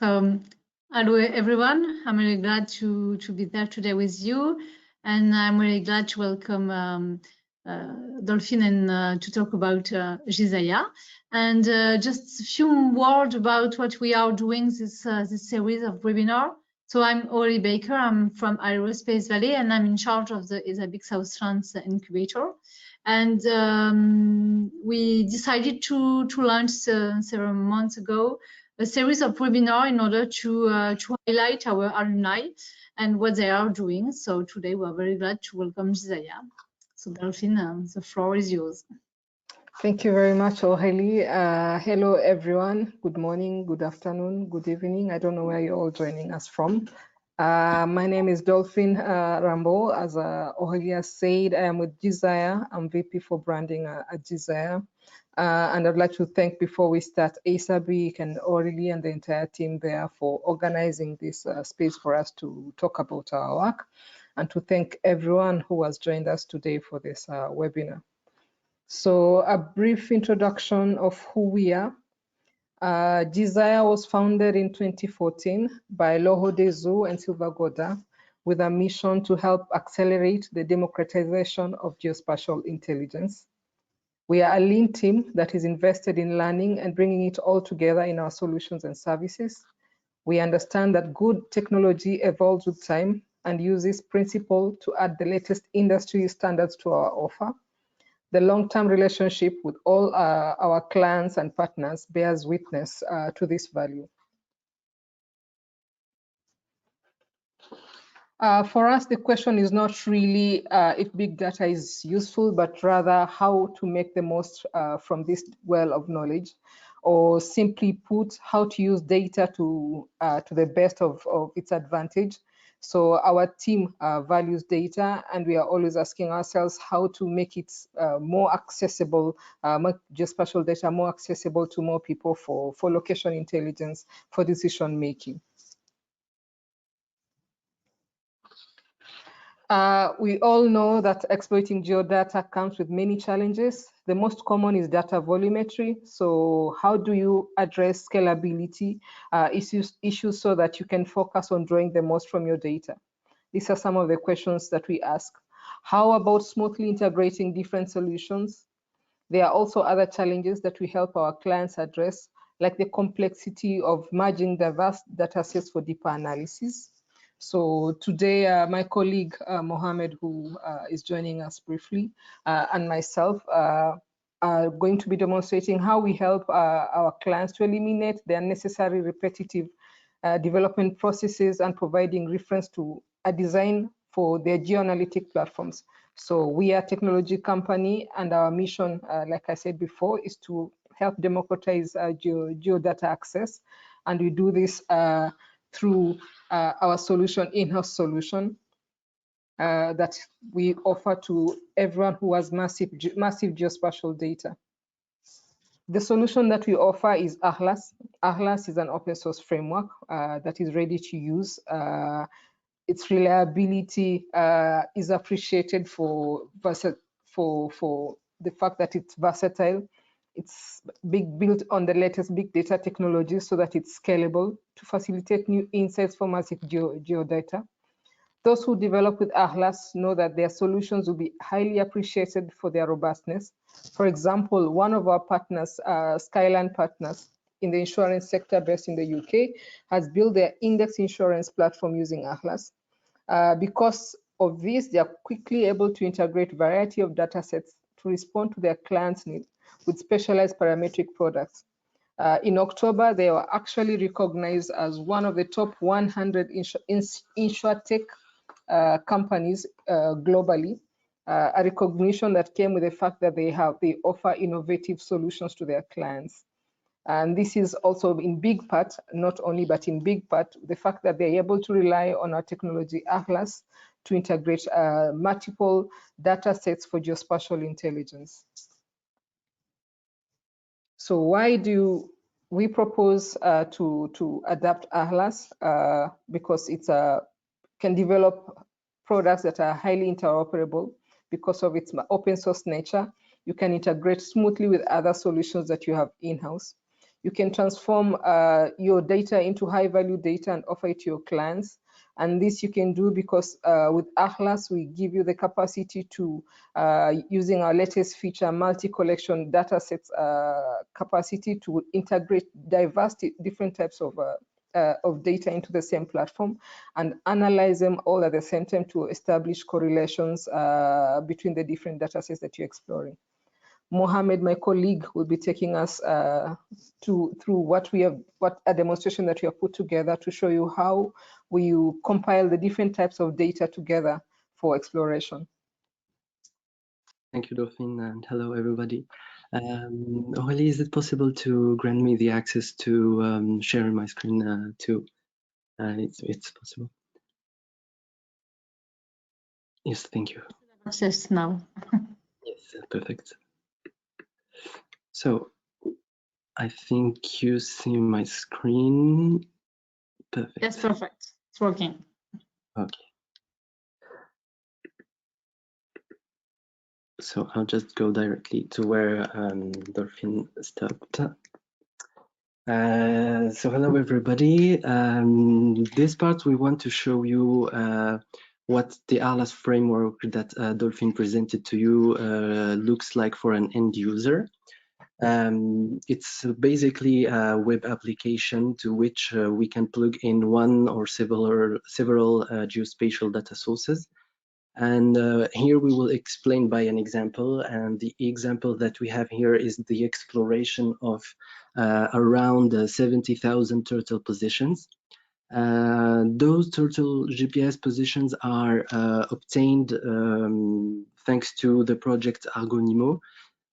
Hello everyone. I'm really glad to be there today with you, and I'm really glad to welcome Dolphine and to talk about Gisaïa. And just a few words about what we are doing this series of webinar. So I'm Aurélie Baker. I'm from Aerospace Valley, and I'm in charge of the Big South France incubator. And we decided to launch several months ago a series of webinars in order to highlight our alumni and what they are doing. So today we're very glad to welcome Gisaïa. So Dolphine, the floor is yours. Thank you very much, Aurélie. Hello, everyone. Good morning, good afternoon, good evening. I don't know where you're all joining us from. My name is Dolphine Rambaud. As Aurélie has said, I am with Gisaïa. I'm VP for branding at Gisaïa. And I'd like to thank, before we start, Asabik and Aurélie and the entire team there for organizing this space for us to talk about our work, and to thank everyone who has joined us today for this webinar. So a brief introduction of who we are. Gisaïa was founded in 2014 by Loho Dezu and Silva Goda with a mission to help accelerate the democratization of geospatial intelligence. We are a lean team that is invested in learning and bringing it all together in our solutions and services. We understand that good technology evolves with time and uses principle to add the latest industry standards to our offer. The long-term relationship with all our clients and partners bears witness to this value. For us, the question is not really if big data is useful, but rather how to make the most from this well of knowledge, or simply put, how to use data to the best of its advantage. So our team values data, and we are always asking ourselves how to make it more accessible, make geospatial data more accessible to more people for location intelligence, for decision making. We all know that exploiting geodata comes with many challenges. The most common is data volumetry. So how do you address scalability issues so that you can focus on drawing the most from your data? These are some of the questions that we ask. How about smoothly integrating different solutions? There are also other challenges that we help our clients address, like the complexity of merging diverse data sets for deeper analysis. So today, my colleague Mohamed, who is joining us briefly, and myself are going to be demonstrating how we help our clients to eliminate the unnecessary repetitive development processes and providing reference to a design for their geoanalytic platforms. So we are a technology company, and our mission, like I said before, is to help democratize geodata access. And we do this through our solution, in-house solution that we offer to everyone who has massive geospatial data. The solution that we offer is AHLAS. AHLAS is an open source framework that is ready to use. Its reliability is appreciated for the fact that it's versatile. It's built on the latest big data technologies so that it's scalable to facilitate new insights for massive geodata. Those who develop with AHLAS know that their solutions will be highly appreciated for their robustness. For example, one of our partners, Skyline Partners, in the insurance sector based in the UK, has built their index insurance platform using AHLAS. Because of this, they are quickly able to integrate a variety of data sets to respond to their clients' needs with specialized parametric products. In October, they were actually recognized as one of the top 100 insurtech companies globally, a recognition that came with the fact that they offer innovative solutions to their clients. And this is also in big part, not only, but in big part, the fact that they're able to rely on our technology, AHLAS, to integrate multiple data sets for geospatial intelligence. So why do we propose to adapt AHLAS? Because it can develop products that are highly interoperable because of its open source nature. You can integrate smoothly with other solutions that you have in-house. You can transform your data into high-value data and offer it to your clients. And this you can do because with Atlas, we give you the capacity to, using our latest feature, multi-collection datasets capacity to integrate diverse different types of data into the same platform and analyze them all at the same time to establish correlations between the different datasets that you're exploring. Mohamed, my colleague, will be taking us through what a demonstration that we have put together to show you how we compile the different types of data together for exploration. Thank you, Dolphine, and hello, everybody. Aurélie, is it possible to grant me the access to share my screen too? It's possible. Yes, thank you. Access now. Yes, perfect. So I think you see my screen. Perfect. Yes, perfect. It's working. Okay. So I'll just go directly to where Dolphine stopped. So hello, everybody. This part we want to show you what the Atlas framework that Dolphine presented to you looks like for an end user. It's basically a web application to which we can plug in one or several geospatial data sources. And here we will explain by an example. And the example that we have here is the exploration of around 70,000 turtle positions. Those turtle GPS positions are obtained thanks to the project Argonimo.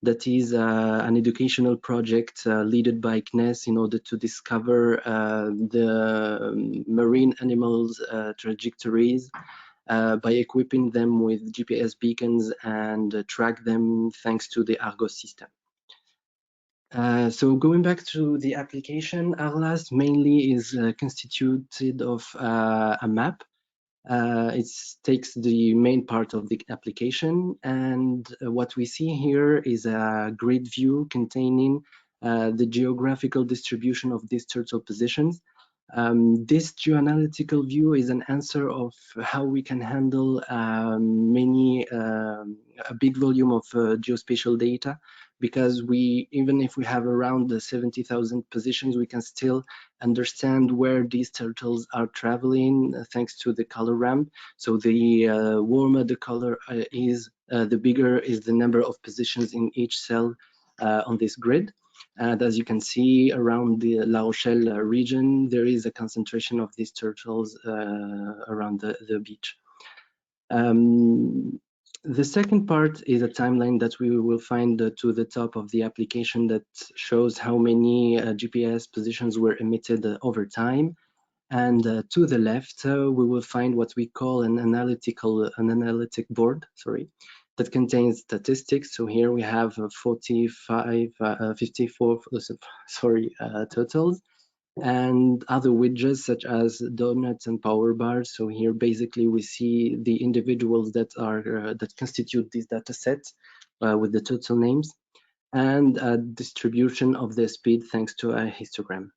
That is an educational project led by CNES in order to discover the marine animals' trajectories by equipping them with GPS beacons and track them thanks to the Argos system. So going back to the application, Atlas mainly is constituted of a map. It takes the main part of the application, and what we see here is a grid view containing the geographical distribution of these turtle positions. This geoanalytical view is an answer of how we can handle a big volume of geospatial data, because even if we have around 70,000 positions, we can still understand where these turtles are traveling thanks to the color ramp. So the warmer the color is, the bigger is the number of positions in each cell on this grid. And as you can see around the La Rochelle region, there is a concentration of these turtles around the beach. The second part is a timeline that we will find to the top of the application that shows how many GPS positions were emitted over time. And to the left, we will find what we call an analytic board, that contains statistics. So here we have 54 totals, and other widgets such as donuts and power bars. So here basically we see the individuals that are that constitute this data set with the total names, and a distribution of the speed thanks to a histogram.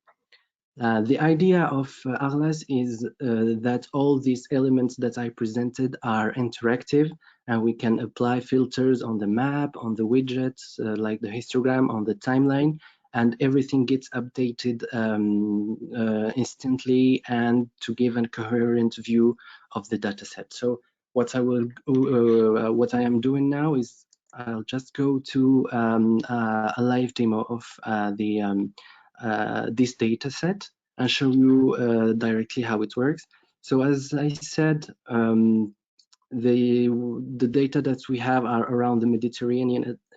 The idea of Atlas is that all these elements that I presented are interactive, and we can apply filters on the map, on the widgets, like the histogram, on the timeline, and everything gets updated instantly and to give a coherent view of the dataset. So what I am doing now is I'll just go to a live demo of this data set and show you directly how it works. So as I said, the data that we have are around the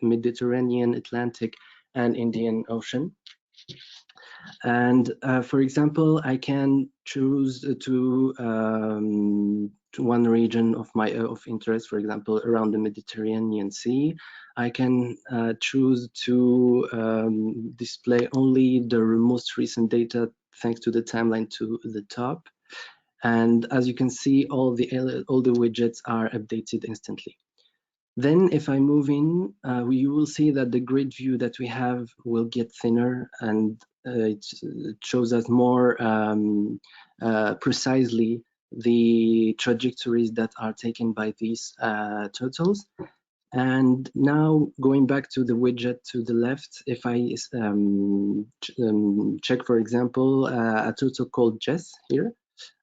Mediterranean, Atlantic, and Indian Ocean. And for example, I can choose to one region of interest, for example, around the Mediterranean Sea. I can choose to display only the most recent data thanks to the timeline to the top. And as you can see, all the widgets are updated instantly. Then if I move in, you will see that the grid view that we have will get thinner, and it shows us more precisely the trajectories that are taken by these turtles. And now going back to the widget to the left, if I check, for example, a turtle called Jess here,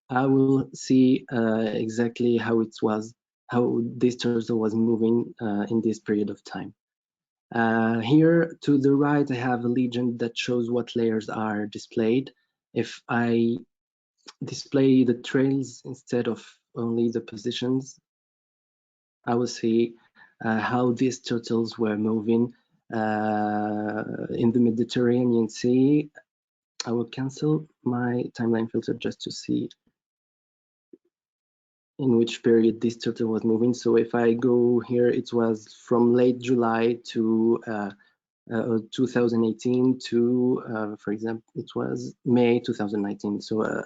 I will see exactly how this turtle was moving in this period of time. Here to the right, I have a legend that shows what layers are displayed. If I display the trails instead of only the positions, I will see how these turtles were moving in the Mediterranean Sea. I will cancel my timeline filter just to see in which period this turtle was moving. So if I go here, it was from late July to 2018 to, for example, it was May 2019. So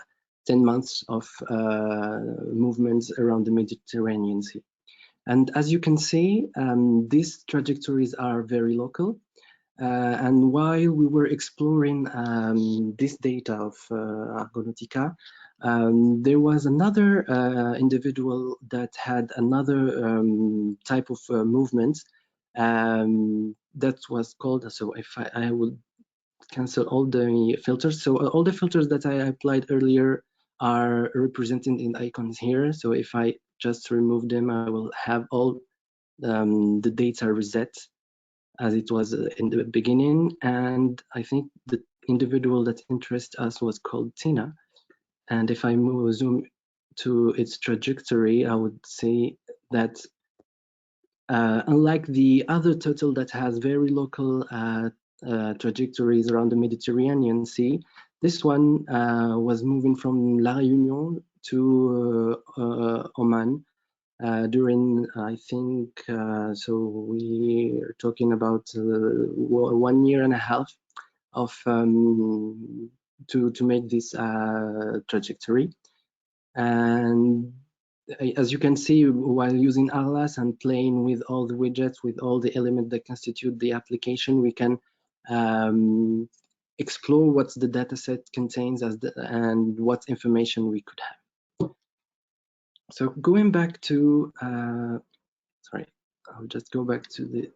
10 months of movements around the Mediterranean Sea. And as you can see, these trajectories are very local. And while we were exploring this data of Argonautica, there was another individual that had another type of movement that was called, so if I will cancel all the filters. So all the filters that I applied earlier are represented in icons here. So if I just remove them, I will have all the data reset as it was in the beginning. And I think the individual that interests us was called Tina. And if I zoom to its trajectory, I would say that unlike the other turtle that has very local trajectories around the Mediterranean Sea, this one was moving from La Réunion to Oman during, I think, so we are talking about 1 year and a half of to make this trajectory. And as you can see, while using Atlas and playing with all the widgets, with all the elements that constitute the application, we can explore what the dataset contains and what information we could have. So going back to, sorry, I'll just go back to the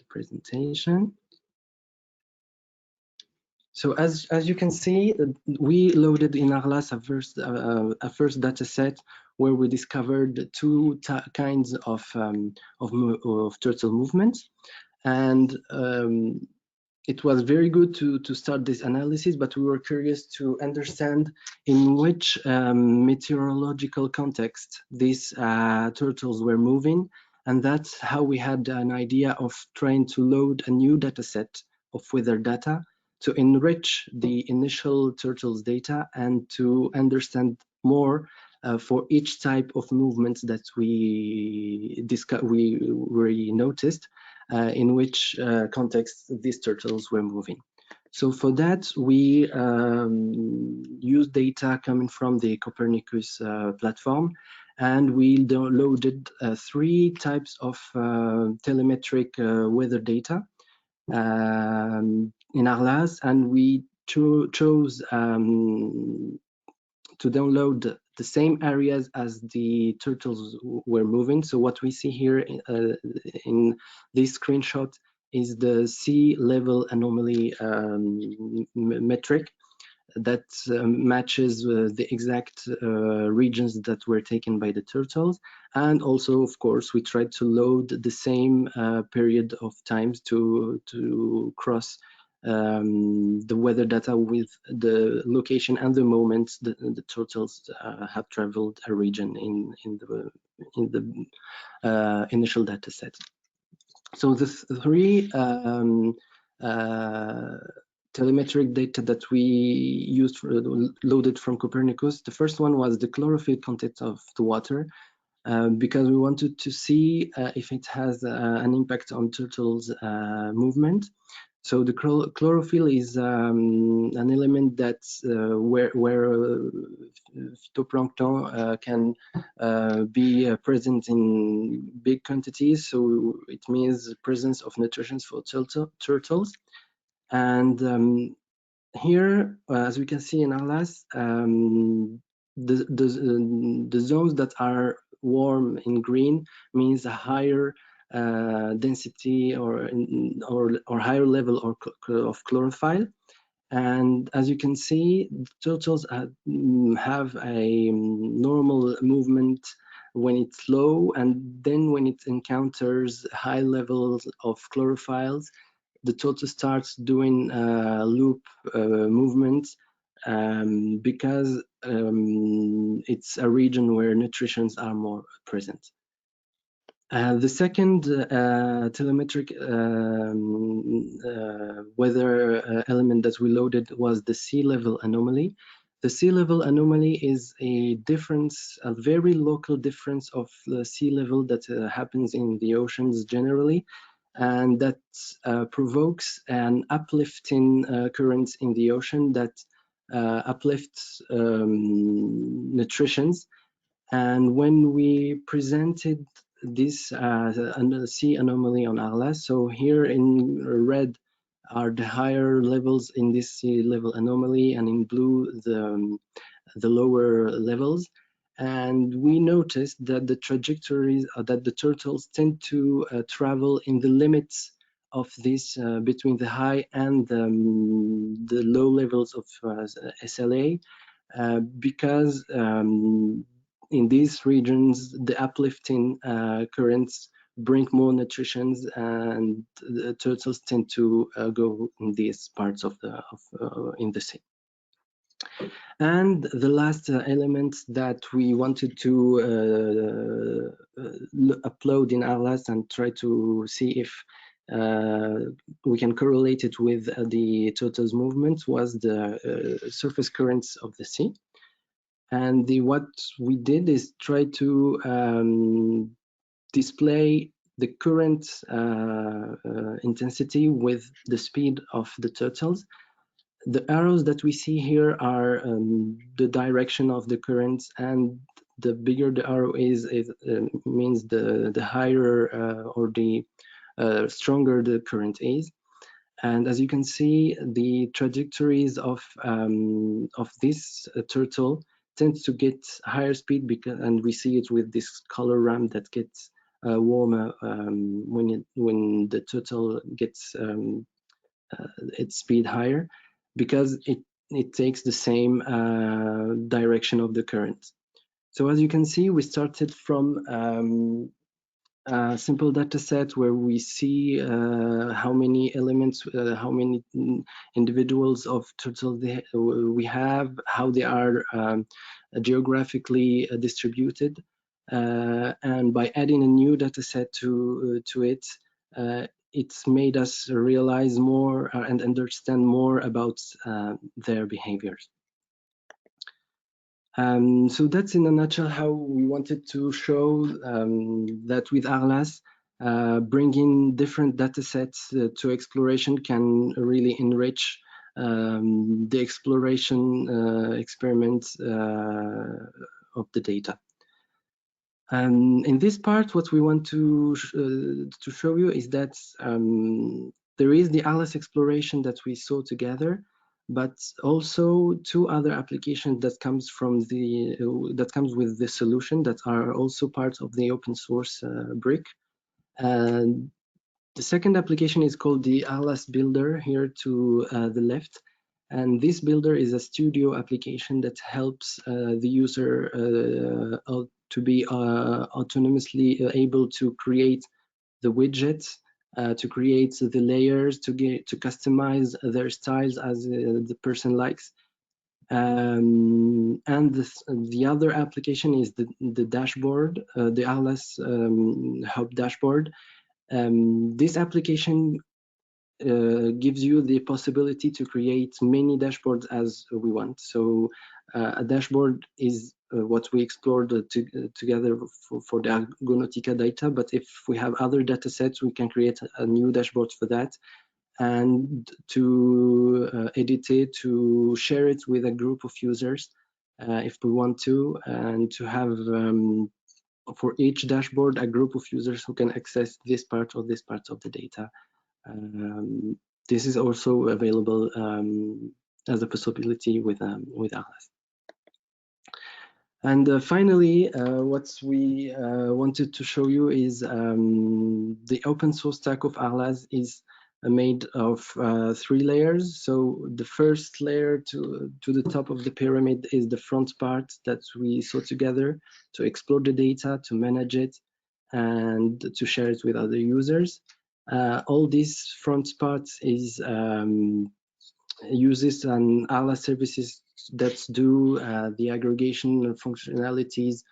presentation. So as you can see, we loaded in Atlas a first data set where we discovered two kinds of turtle movements. And it was very good to start this analysis, but we were curious to understand in which meteorological context these turtles were moving. And that's how we had an idea of trying to load a new data set of weather data to enrich the initial turtles data and to understand more for each type of movements that we noticed in which context these turtles were moving. So for that, we used data coming from the Copernicus platform, and we downloaded 3 types of telemetric weather data in Atlas, and we chose to download the same areas as the turtles were moving. So what we see here in this screenshot is the sea level anomaly metric that matches the exact regions that were taken by the turtles. And also, of course, we tried to load the same period of times to cross the weather data with the location and the moment the turtles have traveled a region in the initial data set. So the 3 telemetric data that we used loaded from Copernicus. The first one was the chlorophyll content of the water, because we wanted to see if it has an impact on turtles' movement. So the chlorophyll is an element that's where phytoplankton can be present in big quantities. So it means presence of nutrition for turtles. And here, as we can see in Atlas, the zones that are warm in green means a higher density or higher level of chlorophyll. And as you can see, turtles have a normal movement when it's low, and then when it encounters high levels of chlorophylls, the turtle starts doing loop movements because it's a region where nutrients are more present. The second telemetric weather element that we loaded was the sea level anomaly. The sea level anomaly is a difference, a very local difference of the sea level that happens in the oceans generally, and that provokes an uplifting current in the ocean that uplifts nutrients. And when we presented this sea anomaly on Atlas, so here in red are the higher levels in this sea level anomaly, and in blue the lower levels. And we noticed that the trajectories that the turtles tend to travel in the limits of this between the high and the low levels of SLA, because in these regions, the uplifting currents bring more nutrition, and the turtles tend to go in these parts of the in the sea. And the last element that we wanted to upload in Atlas and try to see if we can correlate it with the turtles' movement was the surface currents of the sea. And what we did is try to display the current intensity with the speed of the turtles. The arrows that we see here are the direction of the currents, and the bigger the arrow is, it means the higher or the stronger the current is. And as you can see, the trajectories of this turtle tends to get higher speed, because, and we see it with this color ramp that gets warmer when the turtle gets its speed higher, because it takes the same direction of the current. So as you can see, we started from a simple data set where we see how many elements, how many individuals of turtles we have, how they are geographically distributed, and by adding a new data set to it, it's made us realize more and understand more about their behaviors. So that's in a nutshell how we wanted to show that with Atlas, bringing different data sets to exploration can really enrich the exploration experiments of the data. In this part, what we want to show you is that there is the Atlas exploration that we saw together, but also two other applications that comes from the with the solution that are also part of the open source brick. And the second application is called the Atlas Builder, here to the left. And this builder is a studio application that helps the user to be autonomously able to create the widgets, to create the layers, to customize their styles as the person likes. And the other application is the dashboard, the Atlas Hub dashboard. This application gives you the possibility to create many dashboards as we want. So a dashboard is what we explored together for the Argonautica data, but if we have other data sets, we can create a new dashboard for that, and to edit it, to share it with a group of users if we want to, and to have for each dashboard a group of users who can access this part or this part of the data. This is also available as a possibility with Atlas. And finally, what we wanted to show you is the open source stack of Atlas is made of 3 layers. So the first layer to the top of the pyramid is the front part that we saw together to explore the data, to manage it, and to share it with other users. All these front parts is uses an Atlas services that do the aggregation functionalities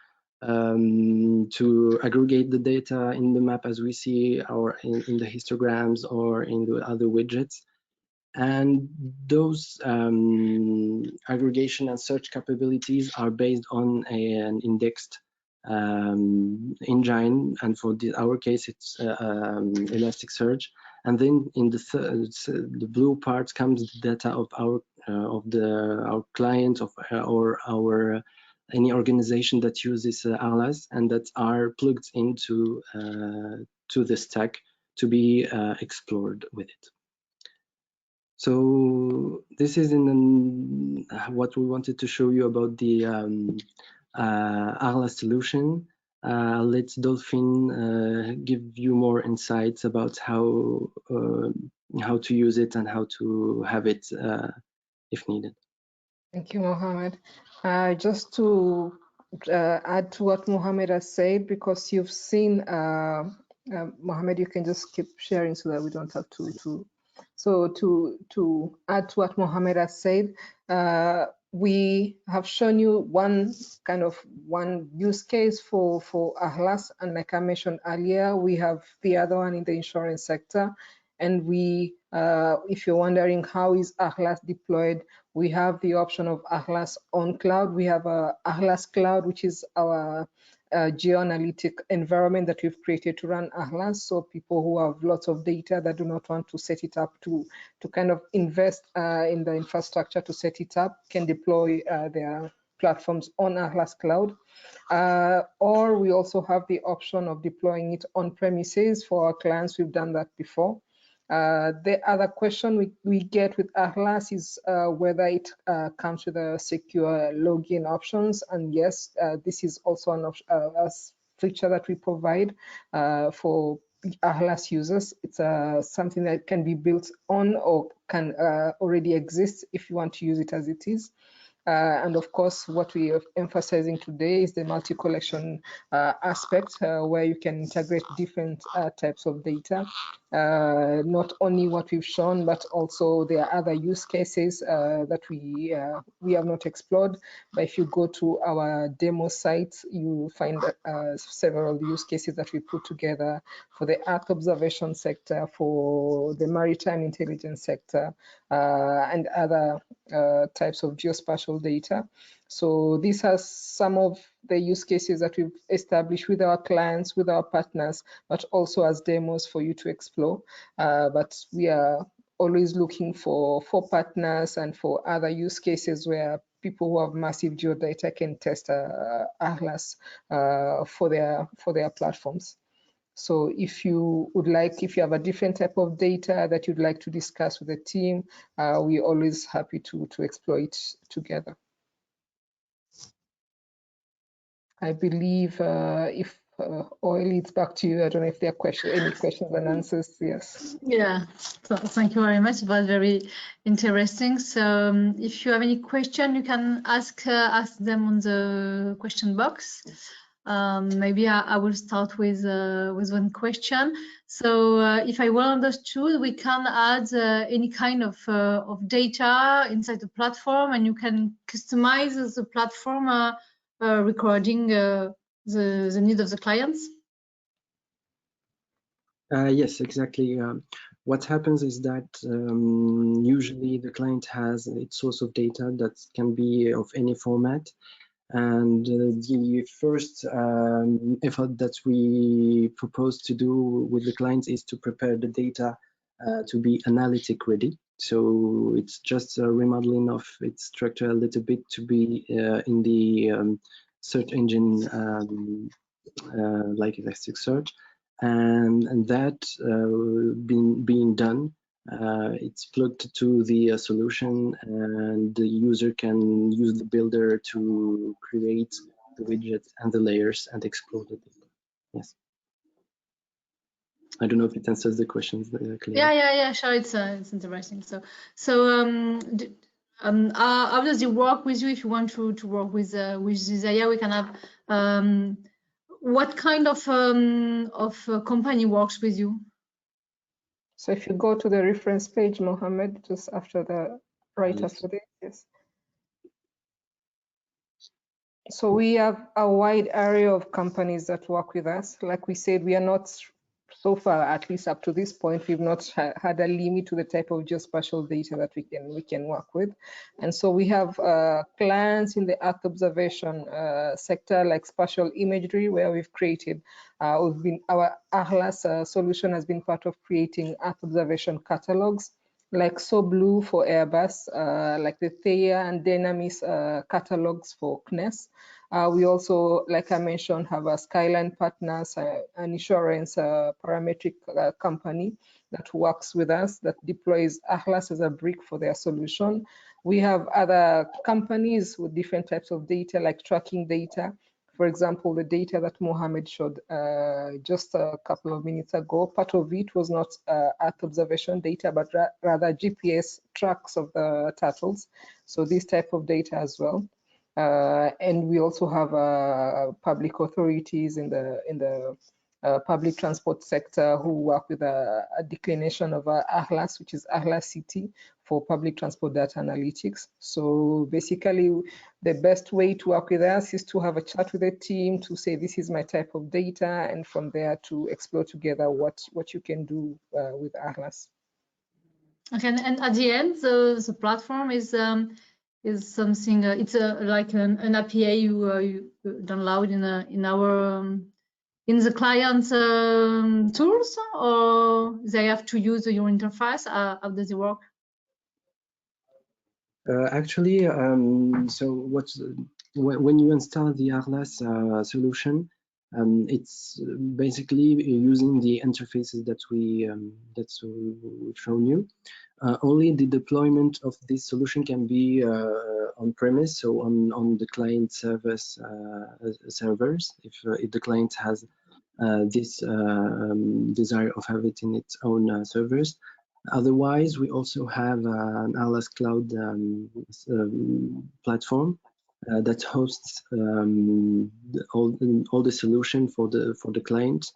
to aggregate the data in the map as we see, or in the histograms or in the other widgets. And those aggregation and search capabilities are based on an indexed engine, and for our case it's Elasticsearch. And then in the blue part comes the data of our client or our any organization that uses Atlas, and that are plugged into to the stack to be explored with it. So this is what we wanted to show you about the Atlas solution. Let Dolphine give you more insights about how to use it and how to have it if needed. Thank you, Mohamed. Just to add to what Mohamed has said, because you've seen, Mohamed, you can just keep sharing so that we don't have to. So to add to what Mohamed has said, we have shown you one use case for Atlas, and like I mentioned earlier, we have the other one in the insurance sector. And we, if you're wondering how is Atlas deployed, we have the option of Atlas on cloud. We have a Atlas Cloud, which is our geoanalytic environment that we've created to run Atlas. So people who have lots of data that do not want to set it up to kind of invest in the infrastructure to set it up can deploy their platforms on Atlas Cloud. Or we also have the option of deploying it on premises for our clients. We've done that before. The other question we get with Atlas is whether it comes with a secure login options. And yes, this is also an option, a feature that we provide for Atlas users. It's something that can be built on or can already exist if you want to use it as it is. And of course, what we are emphasizing today is the multi-collection aspect, where you can integrate different types of data, not only what we've shown, but also there are other use cases that we have not explored. But if you go to our demo site, you find several use cases that we put together for the Earth observation sector, for the maritime intelligence sector, and other types of geospatial data. So this has some of the use cases that we've established with our clients, with our partners, but also as demos for you to explore. But we are always looking for partners and for other use cases where people who have massive geodata can test Atlas for their platforms. So if you would like, if you have a different type of data that you'd like to discuss with the team, we're always happy to explore it together. I believe if Oil, it's back to you. I don't know if there are any questions and answers. Yes. Yeah, so thank you very much. It was very interesting. So if you have any question, you can ask them on the question box. Maybe I will start with one question. So if I well understood, we can add any kind of data inside the platform, and you can customize the platform recording the need of the clients. Yes, exactly. What happens is that usually the client has its source of data that can be of any format. And the first effort that we propose to do with the clients is to prepare the data to be analytic ready. So it's just a remodeling of its structure a little bit to be in the search engine like Elasticsearch. And that being done, It's plugged to the solution, and the user can use the builder to create the widgets and the layers and explore the data. Yes. I don't know if it answers the questions clearly. Yeah, sure. It's interesting. How does it work with you? If you want to work with Gisaïa, we can have what kind of company works with you? So if you go to the reference page, Mohamed, just after the after this, yes. So we have a wide array of companies that work with us. Like we said, we are not, so far, at least up to this point, we've not had a limit to the type of geospatial data that we can work with. And so we have clients in the Earth observation sector, like spatial imagery, where we've created, our ALUMNI solution has been part of creating Earth observation catalogs, like SoBlue for Airbus, like the Theia and Dynamis catalogs for CNES. We also, like I mentioned, have a Skyline Partners, an insurance parametric company that works with us, that deploys ALUMNI as a brick for their solution. We have other companies with different types of data, like tracking data. For example, the data that Mohamed showed just a couple of minutes ago, part of it was not Earth observation data, but rather GPS tracks of the turtles. So this type of data as well. And we also have public authorities in the public transport sector who work with a declination of ALUMNI, which is ALUMNI City, for public transport data analytics. So basically, the best way to work with us is to have a chat with the team to say, this is my type of data, and from there to explore together what you can do with ALUMNI. Okay, and at the end, the platform is something. It's like an API you download in the client tools, or they have to use your interface? How does it work? Actually, so when you install the ALUMNI solution, it's basically using the interfaces that we've shown you. Only the deployment of this solution can be on premise, so on the client servers. If the client has this desire of having it in its own servers. Otherwise, we also have an ALUMNI Cloud platform that hosts all the solution for the client,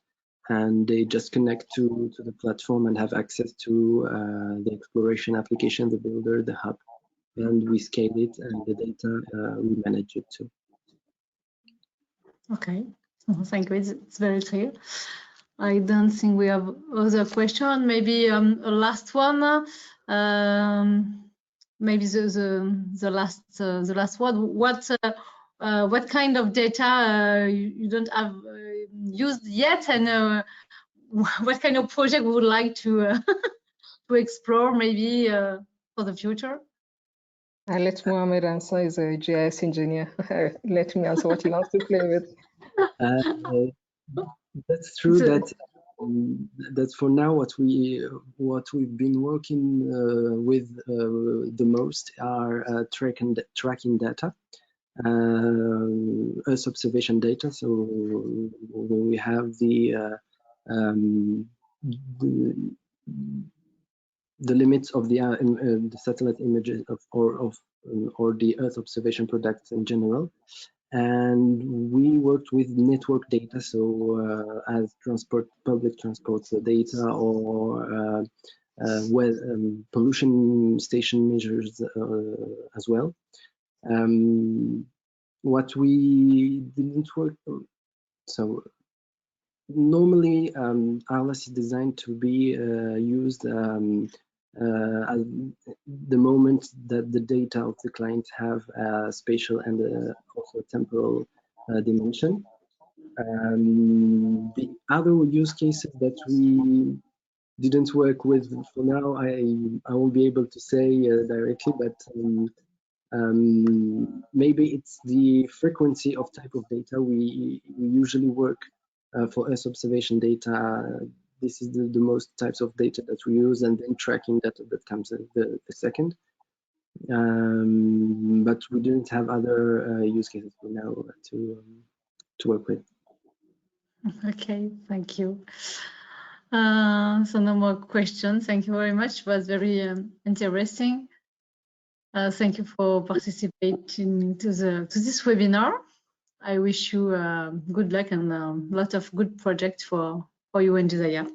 and they just connect to the platform and have access to the exploration application, the builder, the hub, and we scale it, and the data we manage it too. Okay, thank you. It's very clear. I don't think we have other question. Maybe a last one. Maybe the last one. What kind of data you don't have used yet, and what kind of project we would like to to explore, maybe for the future? I'll let Mohamed answer. He's a GIS engineer. Let me answer what he wants to play with. That's true. That's for now what we've been working with the most are tracking data, Earth observation data. So when we have the limits of the satellite images or the Earth observation products in general. And we worked with network data, so as public transport data, or pollution station measures as well. What we didn't work on, so normally ALUMNI is designed to be used at the moment that the data of the client have a spatial and also temporal dimension. The other use cases that we didn't work with for now, I won't be able to say directly, but maybe it's the frequency of type of data. We usually work for Earth observation data. this is the most types of data that we use, and then tracking that comes the second. But we didn't have other use cases for now to work with. Okay, thank you. So no more questions. Thank you very much. It was very interesting. Thank you for participating to this webinar. I wish you good luck and a lot of good projects for you and Gisaïa.